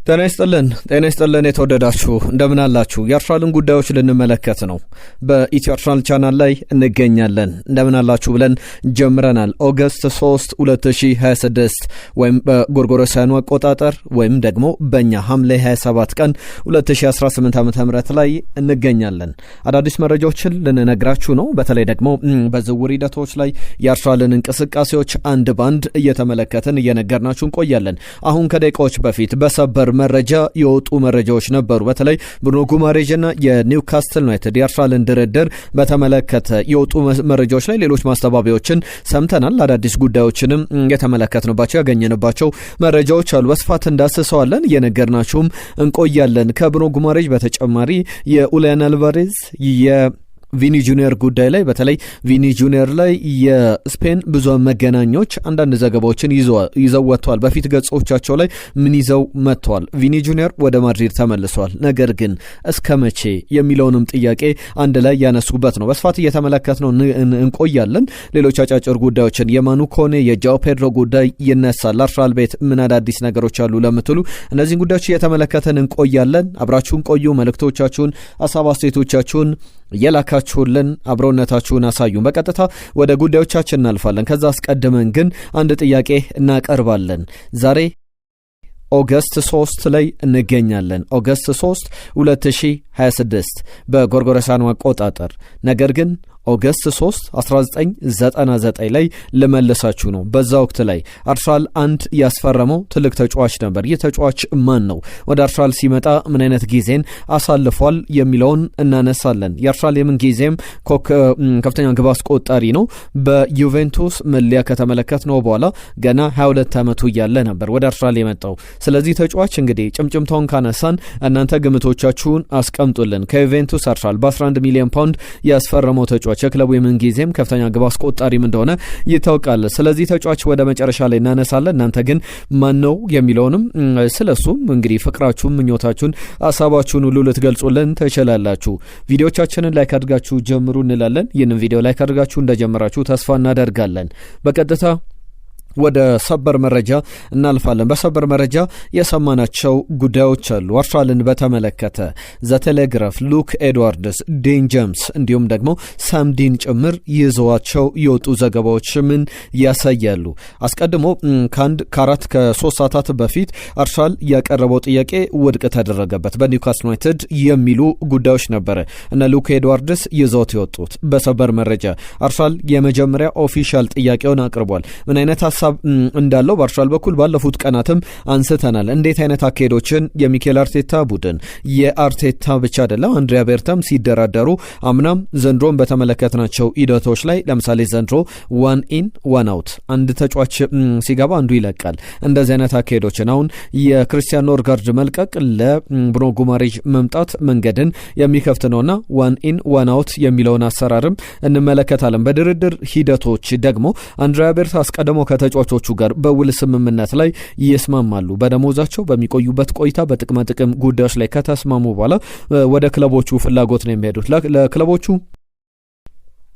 ጤና ይስጥልን የተወደዳችሁ እንደምን አላችሁ? የአርሰናልን ጉዳዮች ልንመለከት ነው። በኢትዮ አርሰናል ቻናል ላይ እንገኛለን። እንደምን አላችሁ ብለን ጀምረናል። ኦገስት 3 2026 ወይም በጎርጎሮሳውያኑ አቆጣጠር ወይም ደግሞ በእኛ ሐምሌ 27 ቀን 2018 ዓ.ም ላይ እንገኛለን። አዳዲስ መረጃዎችን ልንነግራችሁ ነው። በተለይ ደግሞ በዝውውር ሂደቶች ላይ የአርሰናልን እንቅስቃሴዎች አንድ ባንድ እየተመለከትን እየነገርናችሁ እንቆያለን። አሁን ከደቂቃዎች በፊት በሰበር መረጃ የወጡ መረጃዎች ነበሩ። በተለይ ብሩኖ ጉማሬዥና የኒውካስትል ዩናይትድ የአርሰናልን ድርድር በተመለከተ የወጡ መረጃዎች ላይ ሌሎች ማስተባበያዎችን ሰምተናል። አዳዲስ ጉዳዮችንም የተመለከትንባቸው ያገኘንባቸው መረጃዎች አሉ። በስፋት እንዳስሰዋለን እየነገርናችሁም እንቆያለን። ከብሩኖ ጉማሬዥ በተጨማሪ የኡሊያን አልቫሬዝ ቪኒ ጁኒየር ጉዳይ ላይ በተለይ ቪኒ ጁኒየር ላይ የስፔን ብዙሃን መገናኞች አንዳንድ ዘገባዎችን ይዘው ወጥተዋል። በፊት ገጾቻቸው ላይ ምን ይዘው መጥተዋል? ቪኒ ጁኒየር ወደ ማድሪድ ተመልሷል፣ ነገር ግን እስከ መቼ የሚለውንም ጥያቄ አንድ ላይ ያነሱበት ነው። በስፋት እየተመለከትነው እንቆያለን። ሌሎች አጫጭር ጉዳዮችን የማኑ ኮኔ የጃኦ ፔድሮ ጉዳይ ይነሳል። አርሰናል ቤት ምን አዳዲስ ነገሮች አሉ ለምትሉ እነዚህን ጉዳዮች እየተመለከተን እንቆያለን። አብራችሁን ቆዩ። መልእክቶቻችሁን፣ ሀሳብ አስተያየቶቻችሁን የላካችሁልን አብሮነታችሁን አሳዩን። በቀጥታ ወደ ጉዳዮቻችን እናልፋለን። ከዛ አስቀድመን ግን አንድ ጥያቄ እናቀርባለን። ዛሬ ኦገስት 3 ላይ እንገኛለን። ኦገስት 3 2026 በጎርጎሮሳውያኑ አቆጣጠር። ነገር ግን ኦገስት 3 1999 ላይ ልመልሳችሁ ነው። በዛ ወቅት ላይ አርሰናል አንድ ያስፈረመው ትልቅ ተጫዋች ነበር። ይህ ተጫዋች ማን ነው? ወደ አርሰናል ሲመጣ ምን አይነት ጊዜን አሳልፏል የሚለውን እናነሳለን። የአርሰናል የምን ጊዜም ከፍተኛ ግብ አስቆጣሪ ነው። በዩቬንቱስ መለያ ከተመለከት ነው በኋላ ገና 22 ዓመቱ እያለ ነበር ወደ አርሰናል የመጣው። ስለዚህ ተጫዋች እንግዲህ ጭምጭምታውን ካነሳን እናንተ ግምቶቻችሁን አስቀምጡልን። ከዩቬንቱስ አርሰናል በ11 ሚሊዮን ፓውንድ ያስፈረመው ተጫዋች የክለቡ የምን ጊዜም ከፍተኛ ግብ አስቆጣሪም እንደሆነ ይታወቃል። ስለዚህ ተጫዋች ወደ መጨረሻ ላይ እናነሳለን። እናንተ ግን ማን ነው የሚለውንም ስለሱም እንግዲህ ፍቅራችሁን፣ ምኞታችሁን፣ ሀሳባችሁን ሁሉ ልትገልጹልን ትችላላችሁ። ቪዲዮቻችንን ላይክ አድርጋችሁ ጀምሩ እንላለን። ይህንን ቪዲዮ ላይክ አድርጋችሁ እንደጀመራችሁ ተስፋ እናደርጋለን። በቀጥታ ወደ ሰበር መረጃ እናልፋለን። በሰበር መረጃ የሰማናቸው ጉዳዮች አሉ። አርሰናልን በተመለከተ ዘቴሌግራፍ፣ ሉክ ኤድዋርድስ፣ ዴን ጀምስ እንዲሁም ደግሞ ሳምዲን ጭምር ይዘዋቸው የወጡ ዘገባዎች ምን ያሳያሉ? አስቀድሞ ከ3 ሰዓታት በፊት አርሰናል ያቀረበው ጥያቄ ውድቅ ተደረገበት በኒውካስትል ዩናይትድ የሚሉ ጉዳዮች ነበረ እና ሉክ ኤድዋርድስ ይዘውት የወጡት በሰበር መረጃ አርሰናል የመጀመሪያ ኦፊሻል ጥያቄውን አቅርቧል። ምን አይነት እንዳለው በአርሰናል በኩል ባለፉት ቀናትም አንስተናል። እንዴት አይነት አካሄዶችን የሚኬል አርቴታ ቡድን የአርቴታ ብቻ አይደለም አንድሪያ ቤርታም ሲደራደሩ አምናም ዘንድሮም በተመለከትናቸው ሂደቶች ላይ ለምሳሌ ዘንድሮ ዋን ኢን ዋን አውት አንድ ተጫዋች ሲገባ አንዱ ይለቃል። እንደዚህ አይነት አካሄዶችን አሁን የክርስቲያን ኖርጋርድ መልቀቅ ለብሩኖ ጉማሬዥ መምጣት መንገድን የሚከፍት ነውና ዋን ኢን ዋን አውት የሚለውን አሰራርም እንመለከታለን። በድርድር ሂደቶች ደግሞ አንድሪያ ቤርታ አስቀድሞ ከተጫዋቾቹ ጋር በውል ስምምነት ላይ ይስማማሉ። በደሞዛቸው በሚቆዩበት ቆይታ በጥቅማ ጥቅም ጉዳዮች ላይ ከተስማሙ በኋላ ወደ ክለቦቹ ፍላጎት ነው የሚሄዱት። ለክለቦቹ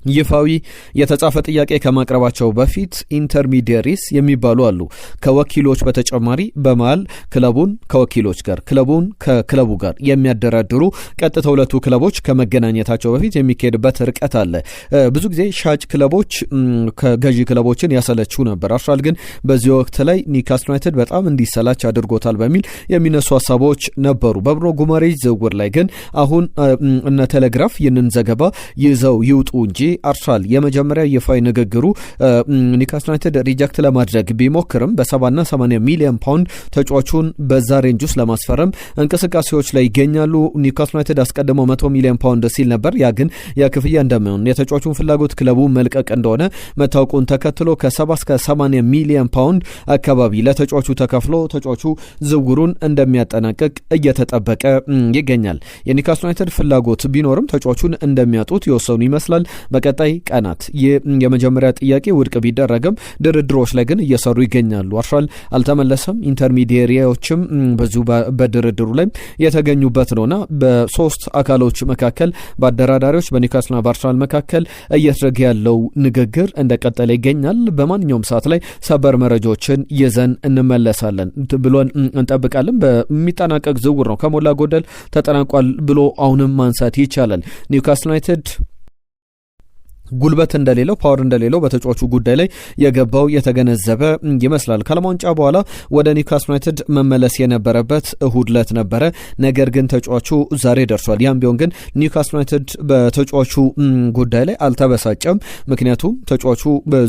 ይፋዊ የተጻፈ ጥያቄ ከማቅረባቸው በፊት ኢንተርሚዲየሪስ የሚባሉ አሉ። ከወኪሎች በተጨማሪ በመሃል ክለቡን ከወኪሎች ጋር ክለቡን ከክለቡ ጋር የሚያደራድሩ ቀጥታ ሁለቱ ክለቦች ከመገናኘታቸው በፊት የሚካሄድበት ርቀት አለ። ብዙ ጊዜ ሻጭ ክለቦች ከገዢ ክለቦችን ያሰለችው ነበር። አርሰናል ግን በዚህ ወቅት ላይ ኒውካስትል ዩናይትድ በጣም እንዲሰላች አድርጎታል በሚል የሚነሱ ሀሳቦች ነበሩ። በብሩኖ ጉማሬዥ ዝውውር ላይ ግን አሁን እነ ቴሌግራፍ ይህንን ዘገባ ይዘው ይውጡ እንጂ አርሰናል የመጀመሪያ ይፋዊ ንግግሩ ኒውካስትል ዩናይትድ ሪጀክት ለማድረግ ቢሞክርም በ70 80 ሚሊዮን ፓውንድ ተጫዋቹን በዛ ሬንጅ ውስጥ ለማስፈረም እንቅስቃሴዎች ላይ ይገኛሉ። ኒውካስትል ዩናይትድ አስቀድሞ 100 ሚሊዮን ፓውንድ ሲል ነበር። ያ ግን የክፍያ እንደሚሆን የተጫዋቹን ፍላጎት ክለቡ መልቀቅ እንደሆነ መታወቁን ተከትሎ ከ70 እስከ 80 ሚሊዮን ፓውንድ አካባቢ ለተጫዋቹ ተከፍሎ ተጫዋቹ ዝውውሩን እንደሚያጠናቅቅ እየተጠበቀ ይገኛል። የኒውካስትል ዩናይትድ ፍላጎት ቢኖርም ተጫዋቹን እንደሚያጡት የወሰኑ ይመስላል። በቀጣይ ቀናት የመጀመሪያ ጥያቄ ውድቅ ቢደረግም ድርድሮች ላይ ግን እየሰሩ ይገኛሉ። አርሰናል አልተመለሰም። ኢንተርሚዲየሪዎችም በዚሁ በድርድሩ ላይ የተገኙበት ነውና በሶስት አካሎች መካከል በአደራዳሪዎች በኒውካስልና በአርሰናል መካከል እየተደረገ ያለው ንግግር እንደቀጠለ ይገኛል። በማንኛውም ሰዓት ላይ ሰበር መረጃዎችን ይዘን እንመለሳለን ብሎን እንጠብቃለን። በሚጠናቀቅ ዝውውር ነው ከሞላ ጎደል ተጠናቋል ብሎ አሁንም ማንሳት ይቻላል። ኒውካስል ዩናይትድ ጉልበት እንደሌለው ፓወር እንደሌለው በተጫዋቹ ጉዳይ ላይ የገባው የተገነዘበ ይመስላል። ከዓለም ዋንጫ በኋላ ወደ ኒውካስል ዩናይትድ መመለስ የነበረበት እሁድ ዕለት ነበረ። ነገር ግን ተጫዋቹ ዛሬ ደርሷል። ያም ቢሆን ግን ኒውካስል ዩናይትድ በተጫዋቹ ጉዳይ ላይ አልተበሳጨም። ምክንያቱም ተጫዋቹ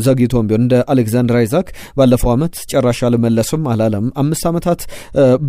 ዘግይቶም ቢሆን እንደ አሌክዛንደር አይዛክ ባለፈው ዓመት ጨራሽ አልመለስም አላለም። 5 ዓመታት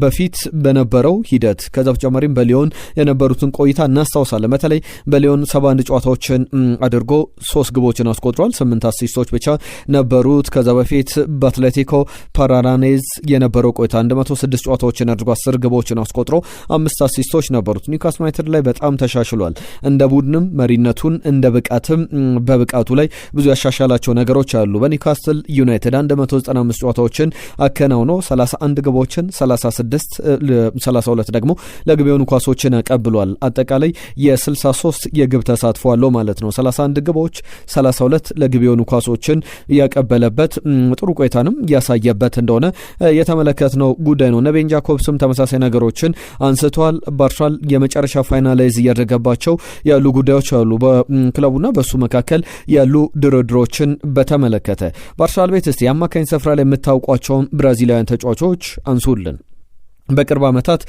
በፊት በነበረው ሂደት ከዛ በተጨማሪም በሊዮን የነበሩትን ቆይታ እናስታውሳለን። በተለይ በሊዮን 71 ጨዋታዎችን አድርጎ 3 ግቦችን አስቆጥሯል። 8 አሲስቶች ብቻ ነበሩት። ከዛ በፊት በአትሌቲኮ ፓራናኔዝ የነበረው ቆይታ 106 ጨዋታዎችን አድርጎ 10 ግቦችን አስቆጥሮ 5 አሲስቶች ነበሩት። ኒውካስል ዩናይትድ ላይ በጣም ተሻሽሏል። እንደ ቡድንም መሪነቱን እንደ ብቃትም በብቃቱ ላይ ብዙ ያሻሻላቸው ነገሮች አሉ። በኒውካስል ዩናይትድ 195 ጨዋታዎችን አከናውኖ 31 ግቦችን 32 ደግሞ ለግብ የሆኑ ኳሶችን አቀብሏል። አጠቃላይ የ63 የግብ ተሳትፎ አለው ማለት ነው። 31 ግቦች 32 ለግብ የሆኑ ኳሶችን ያቀበለበት ጥሩ ቆይታንም ያሳየበት እንደሆነ የተመለከትነው ጉዳይ ነው። ነቤን ጃኮብስም ተመሳሳይ ነገሮችን አንስተዋል። በአርሰናል የመጨረሻ ፋይናላይዝ እያደረገባቸው ያሉ ጉዳዮች አሉ። በክለቡና በሱ መካከል ያሉ ድርድሮችን በተመለከተ በአርሰናል ቤት እስቲ የአማካኝ ስፍራ ላይ የምታውቋቸውን ብራዚላውያን ተጫዋቾች አንሱልን። በቅርብ ዓመታት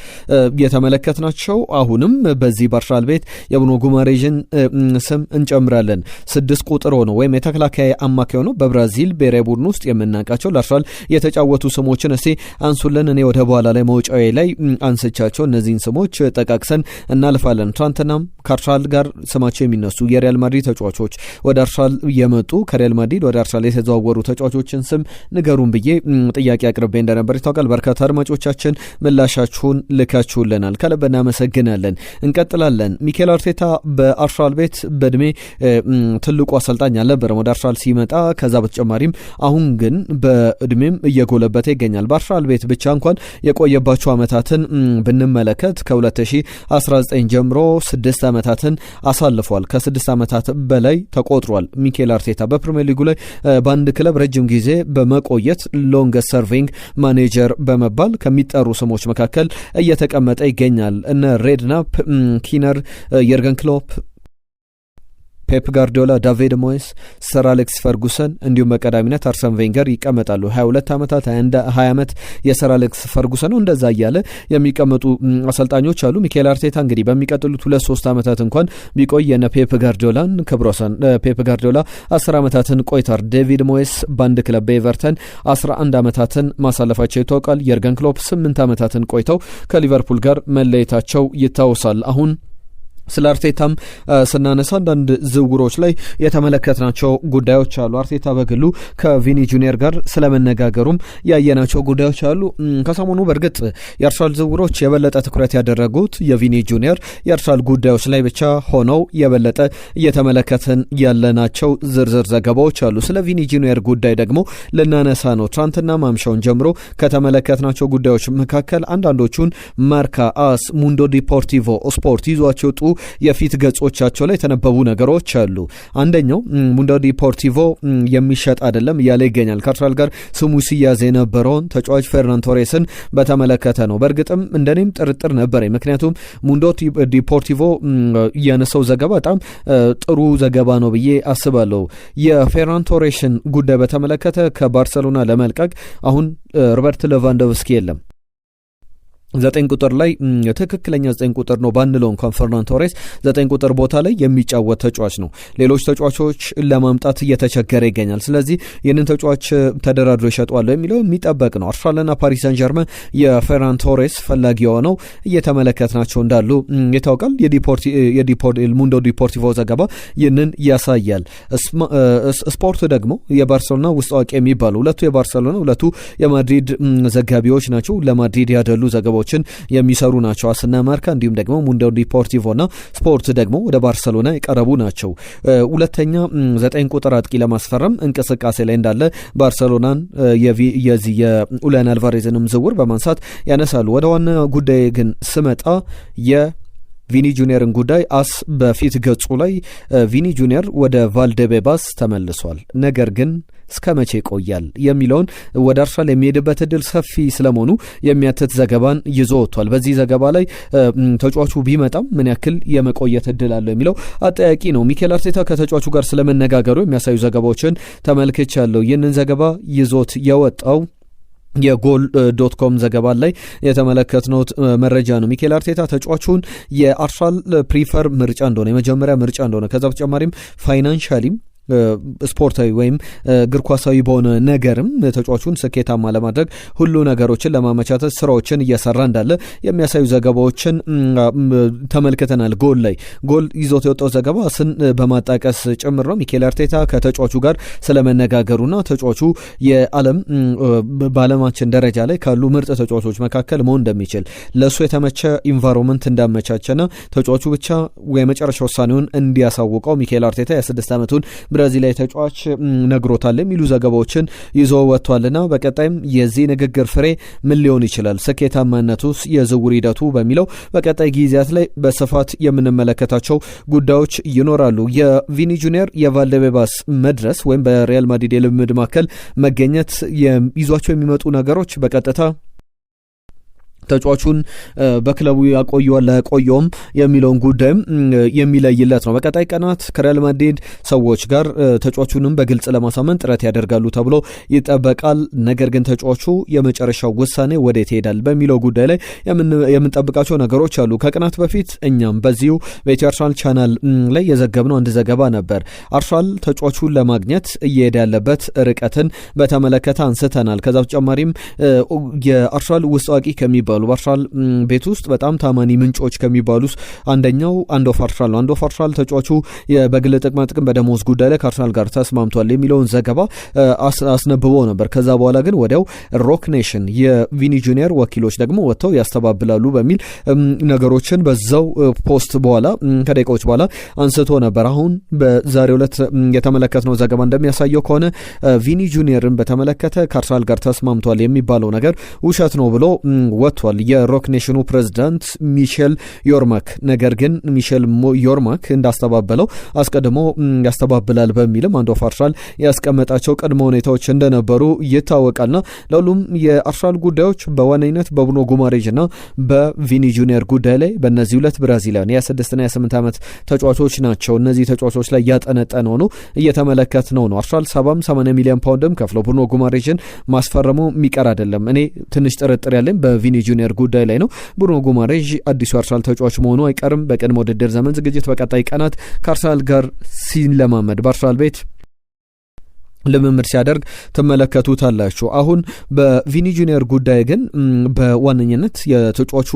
የተመለከትናቸው አሁንም በዚህ በአርሰናል ቤት የብሩኖ ጉማሬዥን ስም እንጨምራለን። 6 ቁጥር ሆነው ወይም የተከላካይ አማካይ ሆነው በብራዚል ብሔራዊ ቡድን ውስጥ የምናውቃቸው ለአርሰናል የተጫወቱ ስሞችን እስቲ አንሱልን። እኔ ወደ በኋላ ላይ መውጫዬ ላይ አንስቻቸው እነዚህን ስሞች ጠቃቅሰን እናልፋለን። ትናንትናም ከአርሰናል ጋር ስማቸው የሚነሱ የሪያል ማድሪድ ተጫዋቾች ወደ አርሰናል የመጡ ከሪያል ማድሪድ ወደ አርሰናል የተዘዋወሩ ተጫዋቾችን ስም ንገሩን ብዬ ጥያቄ አቅርቤ እንደነበር ይታወቃል። በርካታ አድማጮቻችን ምላሻችሁን ልካችሁልናል። ከልብ እናመሰግናለን። እንቀጥላለን። ሚኬል አርቴታ በአርሰናል ቤት በእድሜ ትልቁ አሰልጣኝ አልነበረም ወደ አርሰናል ሲመጣ። ከዛ በተጨማሪም አሁን ግን በእድሜም እየጎለበተ ይገኛል። በአርሰናል ቤት ብቻ እንኳን የቆየባቸው ዓመታትን ብንመለከት ከ2019 ጀምሮ 6 ዓመታትን አሳልፏል። ከ6 ዓመታት በላይ ተቆጥሯል። ሚኬል አርቴታ በፕሪሚየር ሊጉ ላይ በአንድ ክለብ ረጅም ጊዜ በመቆየት ሎንገስት ሰርቪንግ ማኔጀር በመባል ከሚጠሩ ስሞች መካከል እየተቀመጠ ይገኛል። እነ ሬድናፕ፣ ኪነር፣ የርገን ክሎፕ፣ ፔፕ ጋርዲዮላ፣ ዳቪድ ሞይስ፣ ሰር አሌክስ ፈርጉሰን እንዲሁም በቀዳሚነት አርሰን ቬንገር ይቀመጣሉ። 22 ዓመታት 20 ዓመት የሰር አሌክስ ፈርጉሰን ነው። እንደዛ እያለ የሚቀመጡ አሰልጣኞች አሉ። ሚኬል አርቴታ እንግዲህ በሚቀጥሉት 2-3 ዓመታት እንኳን ቢቆይ የነ ፔፕ ጋርዲዮላን ክብሮሰን ፔፕ ጋርዲዮላ 10 ዓመታትን ቆይቷል። ዴቪድ ሞይስ በአንድ ክለብ በኤቨርተን 11 ዓመታትን ማሳለፋቸው ይታወቃል። የርገን ክሎፕ 8 ዓመታትን ቆይተው ከሊቨርፑል ጋር መለየታቸው ይታወሳል። አሁን ስለ አርቴታም ስናነሳ አንዳንድ ዝውውሮች ላይ የተመለከትናቸው ጉዳዮች አሉ። አርቴታ በግሉ ከቪኒ ጁኒየር ጋር ስለመነጋገሩም ያየናቸው ጉዳዮች አሉ። ከሰሞኑ በእርግጥ የአርሰናል ዝውውሮች የበለጠ ትኩረት ያደረጉት የቪኒ ጁኒየር የአርሰናል ጉዳዮች ላይ ብቻ ሆነው የበለጠ እየተመለከትን ያለናቸው ዝርዝር ዘገባዎች አሉ። ስለ ቪኒ ጁኒየር ጉዳይ ደግሞ ልናነሳ ነው። ትናንትና ማምሻውን ጀምሮ ከተመለከትናቸው ጉዳዮች መካከል አንዳንዶቹን ማርካ፣ አስ፣ ሙንዶ ዲፖርቲቮ ስፖርት ይዟቸው ወጡ የፊት ገጾቻቸው ላይ የተነበቡ ነገሮች አሉ። አንደኛው ሙንዶ ዲፖርቲቮ የሚሸጥ አይደለም እያለ ይገኛል። ከአርሰናል ጋር ስሙ ሲያዝ የነበረውን ተጫዋች ፌርናን ቶሬስን በተመለከተ ነው። በእርግጥም እንደኔም ጥርጥር ነበረ። ምክንያቱም ሙንዶ ዲፖርቲቮ ያነሳው ዘገባ በጣም ጥሩ ዘገባ ነው ብዬ አስባለሁ። የፌርናን ቶሬስን ጉዳይ በተመለከተ ከባርሰሎና ለመልቀቅ አሁን ሮበርት ሌቫንዶቭስኪ የለም። 9 ቁጥር ላይ ትክክለኛ 9 ቁጥር ነው ባንለው እንኳን ፈርናን ቶሬስ 9 ቁጥር ቦታ ላይ የሚጫወት ተጫዋች ነው። ሌሎች ተጫዋቾች ለማምጣት እየተቸገረ ይገኛል። ስለዚህ ይህንን ተጫዋች ተደራድሮ ይሸጧል የሚለው የሚጠበቅ ነው። አርሰናልና ፓሪስ ሰን ዠርመን የፈርናን ቶሬስ ፈላጊ ሆነው እየተመለከትናቸው እንዳሉ ይታወቃል። ሙንዶ ዲፖርቲቮ ዘገባ ይህንን ያሳያል። ስፖርት ደግሞ የባርሰሎና ውስጥ አዋቂ የሚባሉ ሁለቱ የባርሰሎና ሁለቱ የማድሪድ ዘጋቢዎች ናቸው። ለማድሪድ ያደሉ ዘገባዎች ዘገባዎችን የሚሰሩ ናቸው። አስና ማርካ እንዲሁም ደግሞ ሙንዶ ዲፖርቲቮና ስፖርት ደግሞ ወደ ባርሰሎና የቀረቡ ናቸው። ሁለተኛ 9 ቁጥር አጥቂ ለማስፈረም እንቅስቃሴ ላይ እንዳለ ባርሰሎናን የዚህ የኡሊያን አልቫሬዝንም ዝውውር በማንሳት ያነሳሉ። ወደ ዋና ጉዳይ ግን ስመጣ ቪኒ ጁኒየርን ጉዳይ በፊት ገጹ ላይ ቪኒ ጁኒየር ወደ ቫልደቤባስ ተመልሷል፣ ነገር ግን እስከ መቼ ይቆያል የሚለውን ወደ አርሰናል የሚሄድበት እድል ሰፊ ስለመሆኑ የሚያትት ዘገባን ይዞ ወጥቷል። በዚህ ዘገባ ላይ ተጫዋቹ ቢመጣም ምን ያክል የመቆየት እድል አለው የሚለው አጠያቂ ነው። ሚኬል አርቴታ ከተጫዋቹ ጋር ስለመነጋገሩ የሚያሳዩ ዘገባዎችን ተመልክቻለሁ። ይህንን ዘገባ ይዞት የወጣው የጎል.ኮም ዘገባ ላይ የተመለከትነው መረጃ ነው። ሚኬል አርቴታ ተጫዋቹን የአርሰናል ፕሪፈር ምርጫ እንደሆነ የመጀመሪያ ምርጫ እንደሆነ ከዛ በተጨማሪም ፋይናንሻሊም ስፖርታዊ ወይም እግር ኳሳዊ በሆነ ነገርም ተጫዋቹን ስኬታማ ለማድረግ ሁሉ ነገሮችን ለማመቻቸት ስራዎችን እየሰራ እንዳለ የሚያሳዩ ዘገባዎችን ተመልክተናል። ጎል ይዞት የወጣው ዘገባ ስን በማጣቀስ ጭምር ነው። ሚኬል አርቴታ ከተጫዋቹ ጋር ስለመነጋገሩና ተጫዋቹ በዓለማችን ደረጃ ላይ ካሉ ምርጥ ተጫዋቾች መካከል መሆን እንደሚችል ለእሱ የተመቸ ኢንቫይሮንመንት እንዳመቻቸና ተጫዋቹ ብቻ የመጨረሻ ውሳኔውን እንዲያሳውቀው ሚኬል አርቴታ የ6 ዓመቱን ብራዚላዊ ተጫዋች ነግሮታል የሚሉ ዘገባዎችን ይዞ ወጥቷልና በቀጣይም የዚህ ንግግር ፍሬ ምን ሊሆን ይችላል፣ ስኬታማነቱስ፣ የዝውውር ሂደቱ በሚለው በቀጣይ ጊዜያት ላይ በስፋት የምንመለከታቸው ጉዳዮች ይኖራሉ። የቪኒ ጁኒየር የቫልደቤባስ መድረስ ወይም በሪያል ማድሪድ የልምምድ ማዕከል መገኘት ይዟቸው የሚመጡ ነገሮች በቀጥታ ተጫዋቹን በክለቡ ያቆየዋል አያቆየውም የሚለውን ጉዳይም የሚለይለት ነው። በቀጣይ ቀናት ከሪያል ማድሪድ ሰዎች ጋር ተጫዋቹንም በግልጽ ለማሳመን ጥረት ያደርጋሉ ተብሎ ይጠበቃል። ነገር ግን ተጫዋቹ የመጨረሻው ውሳኔ ወዴት ይሄዳል በሚለው ጉዳይ ላይ የምንጠብቃቸው ነገሮች አሉ። ከቀናት በፊት እኛም በዚሁ በኢትዮ አርሰናል ቻናል ላይ የዘገብነው አንድ ዘገባ ነበር። አርሰናል ተጫዋቹን ለማግኘት እየሄደ ያለበት ርቀትን በተመለከተ አንስተናል። ከዛ በተጨማሪም የአርሰናል ውስጥ አዋቂ ከሚባሉ በአርሰናል ቤት ውስጥ በጣም ታማኒ ምንጮች ከሚባሉ አንደኛው አንዶፍ አርሰናል ተጫዋቹ በግል ጥቅም በደሞዝ ጉዳይ ላይ ከአርሰናል ጋር ተስማምቷል የሚለውን ዘገባ አስነብቦ ነበር። ከዛ በኋላ ግን ወዲያው ሮክ ኔሽን የቪኒ ጁኒየር ወኪሎች ደግሞ ወጥተው ያስተባብላሉ በሚል ነገሮችን በዛው ፖስት በኋላ ከደቂቃዎች በኋላ አንስቶ ነበር። አሁን በዛሬው ዕለት የተመለከትነው ዘገባ እንደሚያሳየው ከሆነ ቪኒ ጁኒየርን በተመለከተ ከአርሰናል ጋር ተስማምቷል የሚባለው ነገር ውሸት ነው ብሎ ወጥቷል የሮክ ኔሽኑ ፕሬዝዳንት ሚሼል ዮርማክ። ነገር ግን ሚሼል ዮርማክ እንዳስተባበለው አስቀድሞ ያስተባብላል በሚልም አንዶፍ አርሰናል ያስቀመጣቸው ቅድመ ሁኔታዎች እንደነበሩ ይታወቃልና ለሁሉም የአርሰናል ጉዳዮች በዋነኝነት በብሩኖ ጉማሬዥ እና በቪኒ ጁኒየር ጉዳይ ላይ በእነዚህ ሁለት ብራዚላውያን የ26 እና የ8 ዓመት ተጫዋቾች ናቸው። እነዚህ ተጫዋቾች ላይ ያጠነጠነ ሆኖ እየተመለከት ነው። አርሰናል 70-80 ሚሊዮን ፓውንድም ከፍሎ ብሩኖ ጉማሬዥን ማስፈረሙ የሚቀር አይደለም። እኔ ትንሽ ጥርጥር ያለኝ በቪኒ ጁኒየር ጉዳይ ላይ ነው። ብሩኖ ጉማሬዥ አዲሱ አርሰናል ተጫዋች መሆኑ አይቀርም። በቅድመ ውድድር ዘመን ዝግጅት በቀጣይ ቀናት ከአርሰናል ጋር ሲለማመድ በአርሰናል ቤት ልምምድ ሲያደርግ ትመለከቱታላችሁ። አሁን በቪኒ ጁኒየር ጉዳይ ግን በዋነኝነት የተጫዋቹ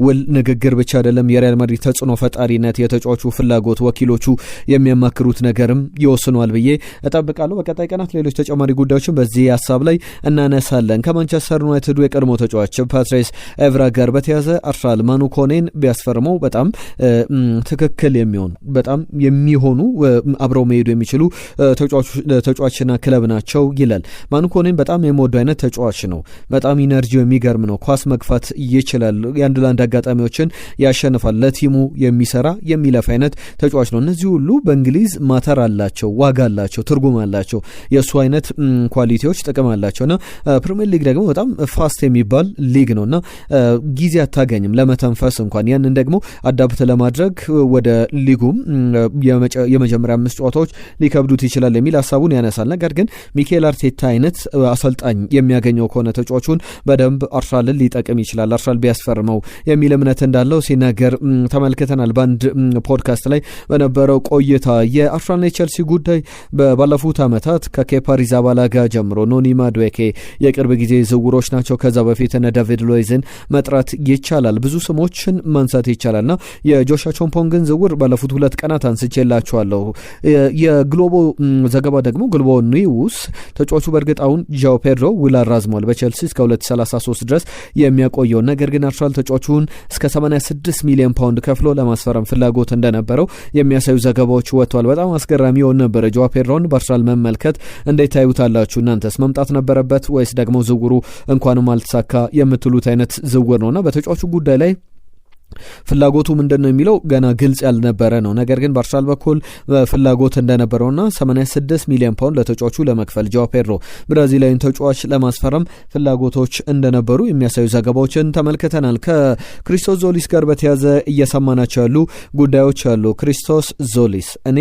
ውል ንግግር ብቻ አይደለም፣ የሪያል ማድሪድ ተጽዕኖ ፈጣሪነት፣ የተጫዋቹ ፍላጎት፣ ወኪሎቹ የሚያማክሩት ነገርም ይወስኗል ብዬ እጠብቃለሁ። በቀጣይ ቀናት ሌሎች ተጨማሪ ጉዳዮችን በዚህ ሀሳብ ላይ እናነሳለን። ከማንቸስተር ዩናይትዱ የቀድሞ ተጫዋች ፓትሪስ ኤቭራ ጋር በተያዘ አርሰናል ማኑ ኮኔን ቢያስፈርመው በጣም ትክክል በጣም የሚሆኑ አብረው መሄዱ የሚችሉ ተጫዋችና ክለብ ናቸው ይላል። ማኑ ኮኔን በጣም የምወደው አይነት ተጫዋች ነው። በጣም ኢነርጂው የሚገርም ነው። ኳስ መግፋት ይችላል። የአንድ ለአንድ አጋጣሚዎችን ያሸንፋል። ለቲሙ የሚሰራ የሚለፍ አይነት ተጫዋች ነው። እነዚህ ሁሉ በእንግሊዝ ማተር አላቸው፣ ዋጋ አላቸው፣ ትርጉም አላቸው። የእሱ አይነት ኳሊቲዎች ጥቅም አላቸውና ፕሪሚየር ሊግ ደግሞ በጣም ፋስት የሚባል ሊግ ነውና ጊዜ አታገኝም ለመተንፈስ እንኳን። ያንን ደግሞ አዳፕት ለማድረግ ወደ ሊጉም የመጀመሪያ 5 ጨዋታዎች ሊከብዱት ይችላል የሚል ሀሳቡን ያነሳል። ነገር ግን ሚኬል አርቴታ አይነት አሰልጣኝ የሚያገኘው ከሆነ ተጫዋቹን በደንብ አርሰናልን ሊጠቅም ይችላል፣ አርሰናል ቢያስፈርመው የሚል እምነት እንዳለው ሲናገር ተመልክተናል። በአንድ ፖድካስት ላይ በነበረው ቆይታ የአርሰናልና የቼልሲ ጉዳይ ባለፉት ዓመታት ከኬፓ አሪዛባላጋ ጀምሮ ኖኒ ማዱዌኬ የቅርብ ጊዜ ዝውውሮች ናቸው። ከዛ በፊት እነ ዳቪድ ሉይዝን መጥራት ይቻላል፣ ብዙ ስሞችን ማንሳት ይቻላልና የጆሻ ቾምፖንግን ዝውውር ባለፉት 2 ቀናት አንስቼላችኋለሁ። የግሎቦ ዘገባ ደግሞ ግሎቦ ኒውስ ተጫዋቹ በእርግጥ አሁን ጃኦ ፔድሮ ውል አራዝሟል በቼልሲ እስከ 2033 ድረስ የሚያቆየው። ነገር ግን አርሰናል ተጫዋቹን እስከ 86 ሚሊዮን ፓውንድ ከፍሎ ለማስፈረም ፍላጎት እንደነበረው የሚያሳዩ ዘገባዎች ወጥተዋል። በጣም አስገራሚ የሆነ ነበረ ጃኦ ፔድሮን በአርሰናል መመልከት። እንዴት ታዩታላችሁ እናንተስ? መምጣት ነበረበት ወይስ ደግሞ ዝውውሩ እንኳንም አልተሳካ የምትሉት አይነት ዝውውር ነውና በተጫዋቹ ጉዳይ ላይ ፍላጎቱ ምንድነው የሚለው ገና ግልጽ ያልነበረ ነው። ነገር ግን በአርሰናል በኩል ፍላጎት እንደነበረውና 86 ሚሊዮን ፓውንድ ለተጫዋቹ ለመክፈል ጃኦ ፔድሮ ብራዚላዊን ተጫዋች ለማስፈረም ፍላጎቶች እንደነበሩ የሚያሳዩ ዘገባዎችን ተመልክተናል። ከክሪስቶስ ዞሊስ ጋር በተያያዘ እየሰማናቸው ያሉ ጉዳዮች አሉ። ክሪስቶስ ዞሊስ እኔ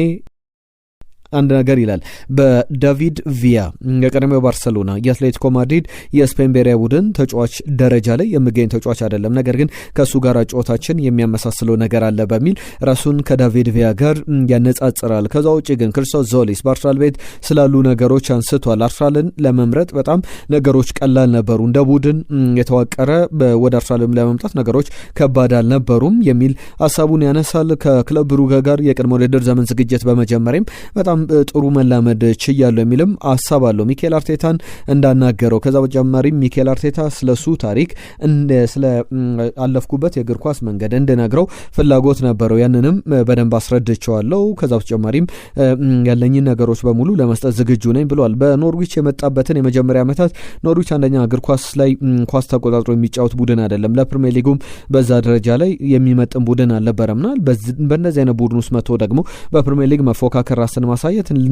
አንድ ነገር ይላል። በዳቪድ ቪያ የቀድሞው ባርሰሎና የአትሌቲኮ ማድሪድ የስፔን ብሔራዊ ቡድን ተጫዋች ደረጃ ላይ የሚገኝ ተጫዋች አይደለም፣ ነገር ግን ከእሱ ጋር ጨዋታችን የሚያመሳስለው ነገር አለ በሚል ራሱን ከዳቪድ ቪያ ጋር ያነጻጽራል። ከዛ ውጭ ግን ክርስቶስ ዞሊስ በአርሰናል ቤት ስላሉ ነገሮች አንስቷል። አርሰናልን ለመምረጥ በጣም ነገሮች ቀላል ነበሩ፣ እንደ ቡድን የተዋቀረ ወደ አርሰናልም ለመምጣት ነገሮች ከባድ አልነበሩም የሚል ሀሳቡን ያነሳል። ከክለብ ብሩገ ጋር የቅድመ ውድድር ዘመን ዝግጅት በመጀመሪያም በጣም ጥሩ መላመድ ችያለሁ የሚልም ሀሳብ አለው ሚኬል አርቴታን እንዳናገረው። ከዛ በተጨማሪ ሚኬል አርቴታ ስለሱ ታሪክ ስለ አለፍኩበት የእግር ኳስ መንገድ እንድነግረው ፍላጎት ነበረው፣ ያንንም በደንብ አስረድቸዋለሁ። ከዛ በተጨማሪም ያለኝን ነገሮች በሙሉ ለመስጠት ዝግጁ ነኝ ብሏል። በኖርዊች የመጣበትን የመጀመሪያ ዓመታት ኖርዊች አንደኛ እግር ኳስ ላይ ኳስ ተቆጣጥሮ የሚጫወት ቡድን አይደለም፣ ለፕሪሚየር ሊጉም በዛ ደረጃ ላይ የሚመጥን ቡድን አልነበረምና በእነዚህ አይነት ቡድን ውስጥ መጥቶ ደግሞ በፕሪሚየር ሊግ መፎካከር ራስን ማሳየት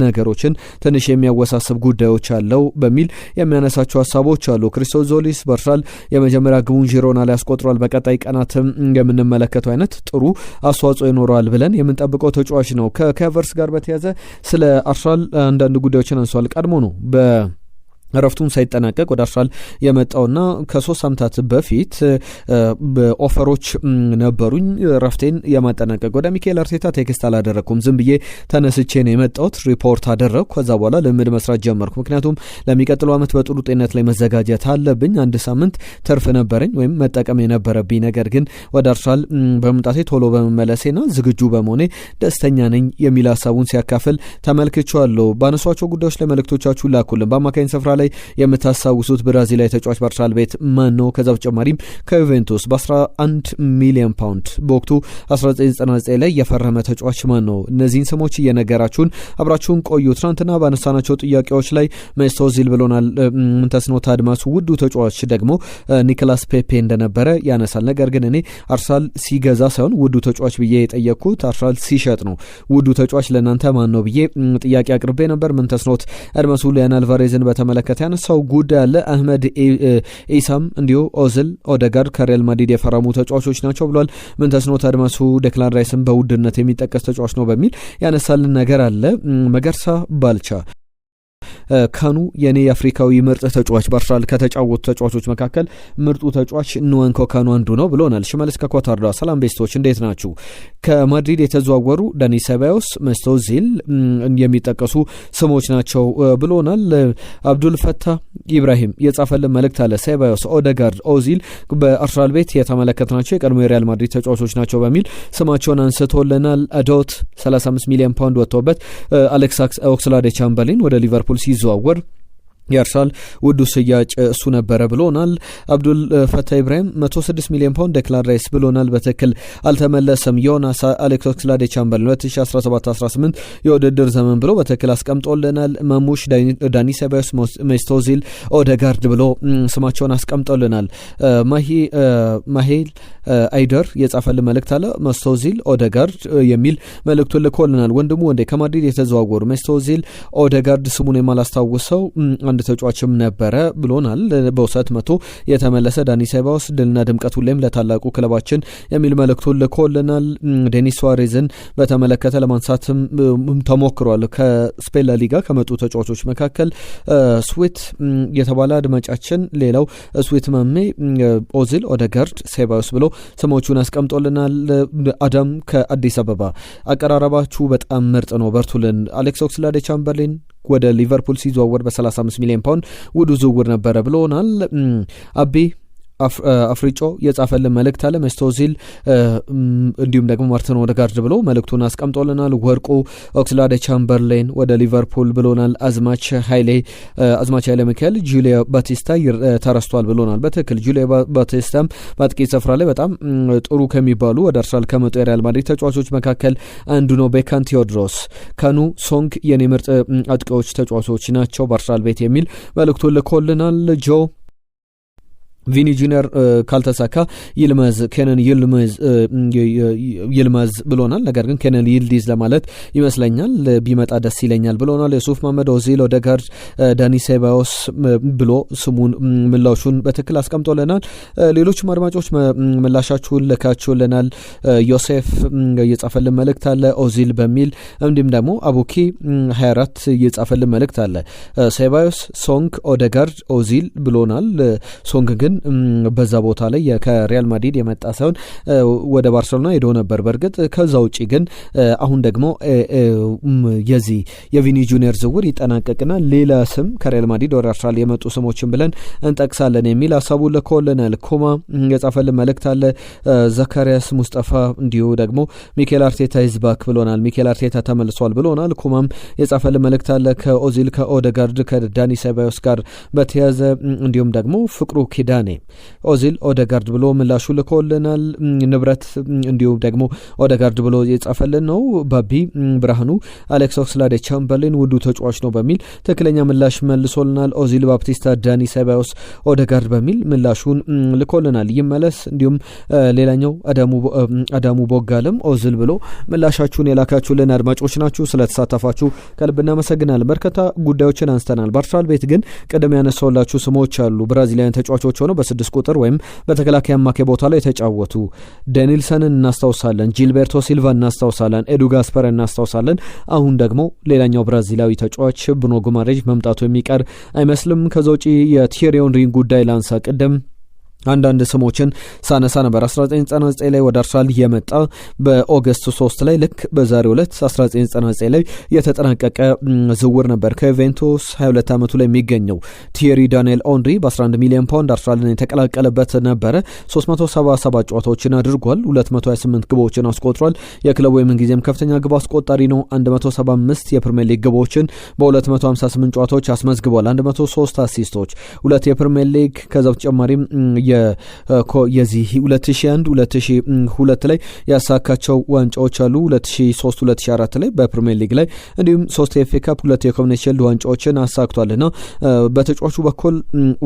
ነገሮችን ትንሽ የሚያወሳስብ ጉዳዮች አለው በሚል የሚያነሳቸው ሀሳቦች አሉ። ክሪስቶስ ዞሊስ በአርሰናል የመጀመሪያ ግቡን ጂሮና ላይ ያስቆጥሯል። በቀጣይ ቀናትም የምንመለከተው አይነት ጥሩ አስተዋጽኦ ይኖረዋል ብለን የምንጠብቀው ተጫዋች ነው። ከኬቨርስ ጋር በተያያዘ ስለ አርሰናል አንዳንድ ጉዳዮችን አንሷል። ቀድሞ ነው ረፍቱን ሳይጠናቀቅ ወደ አርሰናል የመጣውና ከ3 ሳምንታት በፊት በኦፈሮች ነበሩኝ ረፍቴን የማጠናቀቅ ወደ ሚኬል አርቴታ ቴክስት አላደረኩም፣ ዝም ብዬ ተነስቼ ነው የመጣሁት፣ ሪፖርት አደረግኩ። ከዛ በኋላ ልምድ መስራት ጀመርኩ፣ ምክንያቱም ለሚቀጥለው ዓመት በጥሩ ጤንነት ላይ መዘጋጀት አለብኝ። 1 ሳምንት ትርፍ ነበረኝ ወይም መጠቀም የነበረብኝ፣ ነገር ግን ወደ አርሰናል በመምጣቴ ቶሎ በመመለሴና ዝግጁ በመሆኔ ደስተኛ ነኝ የሚል ሀሳቡን ሲያካፍል ተመልክቻለሁ። ባነሷቸው ጉዳዮች ላይ መልእክቶቻችሁን ላኩልን። በአማካኝ ስፍራ ላይ የምታስታውሱት ብራዚላዊ ተጫዋች በአርሰናል ቤት ማን ነው? ከዛ በተጨማሪም ከዩቬንቱስ በ11 ሚሊዮን ፓውንድ በወቅቱ 1999 ላይ የፈረመ ተጫዋች ማን ነው? እነዚህን ስሞች እየነገራችሁን አብራችሁን ቆዩ። ትናንትና ባነሳናቸው ጥያቄዎች ላይ ሜስት ኦዚል ብሎናል ምንተስኖት አድማሱ። ውዱ ተጫዋች ደግሞ ኒኮላስ ፔፔ እንደነበረ ያነሳል። ነገር ግን እኔ አርሰናል ሲገዛ ሳይሆን ውዱ ተጫዋች ብዬ የጠየቅኩት አርሰናል ሲሸጥ ነው። ውዱ ተጫዋች ለእናንተ ማን ነው ብዬ ጥያቄ አቅርቤ ነበር። ምንተስኖት አድማሱ ሊያን አልቫሬዝን በተመለከተ ያነሳው ጉዳይ አለ። አህመድ ኢሳም እንዲሁ ኦዝል፣ ኦደጋርድ ከሪያል ማድሪድ የፈረሙ ተጫዋቾች ናቸው ብሏል። ምንተስኖት አድማሱ ዴክላን ራይስን በውድነት የሚጠቀስ ተጫዋች ነው በሚል ያነሳልን ነገር አለ። መገርሳ ባልቻ ካኑ የኔ የአፍሪካዊ ምርጥ ተጫዋች በአርሰናል ከተጫወቱ ተጫዋቾች መካከል ምርጡ ተጫዋች ንዋንኮ ካኑ አንዱ ነው ብሎናል። ሽመልስ ከኳታርዳ ሰላም ቤስቶች እንዴት ናችሁ? ከማድሪድ የተዘዋወሩ ዳኒ ሴባዮስ፣ መስት ኦዚል የሚጠቀሱ ስሞች ናቸው ብሎናል። አብዱል ፈታህ ኢብራሂም የጻፈልን መልእክት አለ። ሴባዮስ፣ ኦደጋርድ፣ ኦዚል በአርሰናል ቤት የተመለከትናቸው የቀድሞ የሪያል ማድሪድ ተጫዋቾች ናቸው በሚል ስማቸውን አንስቶልናል። አዶት 35 ሚሊዮን ፓውንድ ወጥቶበት አሌክስ ኦክስላዴ-ቻምበርሌን ወደ ሊቨርፑል ሲዘዋወር የአርሰናል ውዱ ሽያጭ እሱ ነበረ ብሎናል። አብዱል ፈታህ ኢብራሂም 106 ሚሊዮን ፓውንድ ዴክላን ራይስ ብሎናል። በትክክል አልተመለሰም። ዮናስ አሌክስ ኦክስላዴ-ቻምበርሌን 2017-18 የውድድር ዘመን ብሎ በትክክል አስቀምጦልናል። ማሙሽ፣ ዳኒ ሴባዮስ፣ ሜስት ኦዚል፣ ኦደጋርድ ብሎ ስማቸውን አስቀምጦልናል። ማሄል አይደር የጻፈልን መልእክት አለ። ሜስት ኦዚል፣ ኦደጋርድ የሚል መልእክቱን ልኮልናል። ወንድሙ ወንዴ ከማድሪድ የተዘዋወሩ ሜስት ኦዚል፣ ኦደጋርድ ስሙን የማላስታውሰው አንድ ተጫዋችም ነበረ ብሎናል። በውሰት መቶ የተመለሰ ዳኒ ሴባዮስ ድልና ድምቀት ሁሌም ለታላቁ ክለባችን የሚል መልእክቱን ልኮልናል። ዴኒስ ሱዋሬዝን በተመለከተ ለማንሳትም ተሞክሯል። ከስፔን ላሊጋ ከመጡ ተጫዋቾች መካከል ስዊት የተባለ አድማጫችን ሌላው ስዊት ማሜ፣ ኦዚል፣ ኦደጋርድ፣ ሴባዮስ ብሎ ስሞቹን አስቀምጦልናል። አዳም ከአዲስ አበባ አቀራረባችሁ በጣም ምርጥ ነው፣ በርቱልን። አሌክስ ኦክስላዴ-ቻምበርሌን ወደ ሊቨርፑል ሲዘዋወር በ35 ሚሊዮን ፓውንድ ውዱ ዝውውር ነበረ ብሎናል። አቤ አፍሪጮ የጻፈልን መልእክት አለ። መስት ኦዚል እንዲሁም ደግሞ ማርቲን ኦዴጋርድ ብሎ መልእክቱን አስቀምጦልናል። ወርቁ ኦክስላዴ ቻምበርሌን ወደ ሊቨርፑል ብሎናል። አዝማች ኃይሌ ሚካኤል ጁሊያ ባቲስታ ተረስቷል ብሎናል። በትክክል ጁሊያ ባቲስታም በአጥቂ ስፍራ ላይ በጣም ጥሩ ከሚባሉ ወደ አርሰናል ከመጡ የሪያል ማድሪድ ተጫዋቾች መካከል አንዱ ነው። ቤካን ቴዎድሮስ፣ ካኑ፣ ሶንግ የኔ ምርጥ አጥቂዎች ተጫዋቾች ናቸው በአርሰናል ቤት የሚል መልእክቱን ልኮልናል። ጆ ቪኒ ጁኒየር ካልተሳካ ኬነን ይልማዝ ብሎናል። ነገር ግን ኬነን ይልዲዝ ለማለት ይመስለኛል ቢመጣ ደስ ይለኛል ብሎናል። የሱፍ መሐመድ፣ ኦዚል፣ ኦዴጋርድ፣ ዳኒ ሴባዮስ ብሎ ስሙን ምላሹን በትክክል አስቀምጦልናል። ሌሎችም አድማጮች ምላሻችሁን ልካችሁልናል። ዮሴፍ እየጻፈልን መልእክት አለ ኦዚል በሚል እንዲሁም ደግሞ አቡኪ 24 እየጻፈልን መልእክት አለ። ሴባዮስ፣ ሶንግ፣ ኦዴጋርድ፣ ኦዚል ብሎናል። ሶንግ ግን በዛ ቦታ ላይ ከሪያል ማድሪድ የመጣ ሳይሆን ወደ ባርሴሎና ሄዶ ነበር። በእርግጥ ከዛ ውጪ ግን አሁን ደግሞ የዚህ የቪኒ ጁኒየር ዝውውር ይጠናቀቅና ሌላ ስም ከሪያል ማድሪድ ወደ አርሰናል የመጡ ስሞችን ብለን እንጠቅሳለን የሚል ሀሳቡን ልኮልናል። ኮማ የጻፈልን መልእክት አለ። ዘካሪያስ ሙስጠፋ እንዲሁ ደግሞ ሚኬል አርቴታ ይዝባክ ብሎናል። ሚኬል አርቴታ ተመልሷል ብሎናል። ኮማም የጻፈልን መልእክት አለ። ከኦዚል ከኦዴጋርድ ከዳኒ ሴባዮስ ጋር በተያዘ እንዲሁም ደግሞ ፍቅሩ ኪዳኔ ኦዚል ኦዴጋርድ ብሎ ምላሹ ልኮልናል። ንብረት እንዲሁም ደግሞ ኦዴጋርድ ብሎ የጻፈልን ነው። ባቢ ብርሃኑ አሌክስ ኦክስላዴ ቻምበርሌን ውዱ ተጫዋች ነው በሚል ትክክለኛ ምላሽ መልሶልናል። ኦዚል፣ ባፕቲስታ፣ ዳኒ ሴባዮስ፣ ኦዴጋርድ በሚል ምላሹን ልኮልናል። ይመለስ እንዲሁም ሌላኛው አዳሙ ቦጋለም ኦዚል ብሎ ምላሻችሁን የላካችሁልን አድማጮች ናችሁ። ስለተሳተፋችሁ ከልብ እናመሰግናለን። በርካታ ጉዳዮችን አንስተናል። በአርሰናል ቤት ግን ቀደም ያነሳውላችሁ ስሞች አሉ። ብራዚላውያን ተጫዋቾች ሆነው በ6 ቁጥር ወይም በተከላካይ አማካይ ቦታ ላይ የተጫወቱ ዴኒልሰንን እናስታውሳለን። ጂልቤርቶ ሲልቫ እናስታውሳለን። ኤዱ ጋስፐር እናስታውሳለን። አሁን ደግሞ ሌላኛው ብራዚላዊ ተጫዋች ብሩኖ ጉማሬዥ መምጣቱ የሚቀር አይመስልም። ከዛ ውጪ የቲየሪ ሄንሪን ጉዳይ ላንሳ። ቅድም አንዳንድ ስሞችን ሳነሳ ነበር። 1999 ላይ ወደ አርሰናል የመጣ በኦገስት 3 ላይ ልክ በዛሬው ዕለት 1999 ላይ የተጠናቀቀ ዝውውር ነበር። ከዩቬንቱስ 22 ዓመቱ ላይ የሚገኘው ቲየሪ ዳንኤል ኦንሪ በ11 ሚሊዮን ፓውንድ አርሰናልን የተቀላቀለበት ነበረ። 377 ጨዋታዎችን አድርጓል። 228 ግቦችን አስቆጥሯል። የክለቡ የምንጊዜም ከፍተኛ ግብ አስቆጣሪ ነው። 175 የፕሪሚየር ሊግ ግቦችን በ258 ጨዋታዎች አስመዝግቧል። 103 አሲስቶች፣ 2 የፕሪሚየር ሊግ ከዛ በተጨማሪም የዚህ 2001 2002 ላይ ያሳካቸው ዋንጫዎች አሉ። 2003 2004 ላይ በፕሪሚየር ሊግ ላይ እንዲሁም 3 የኤፍኤ ካፕ 2 የኮሚኒቲ ሺልድ ዋንጫዎችን አሳክቷልና በተጫዋቹ በኩል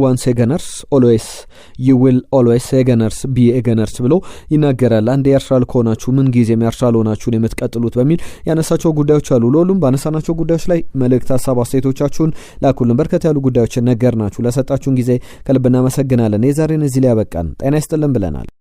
ዋንስ ገነርስ ኦልዌይስ ዩ ዊል ኦልዌይስ ገነርስ ቢ ገነርስ ብሎ ይናገራል። አንድ የአርሰናል ከሆናችሁ ምን ጊዜም የአርሰናል ሆናችሁን የምትቀጥሉት በሚል ያነሳቸው ጉዳዮች አሉ። ለሁሉም ባነሳናቸው ጉዳዮች ላይ መልእክት፣ ሀሳብ፣ አስተያየቶቻችሁን ላኩልን። በርከት ያሉ ጉዳዮችን ነገር ናችሁ። ለሰጣችሁን ጊዜ ከልብ እናመሰግናለን። የዛሬን እዚህ ላይ ያበቃን። ጤና ይስጥልን ብለናል።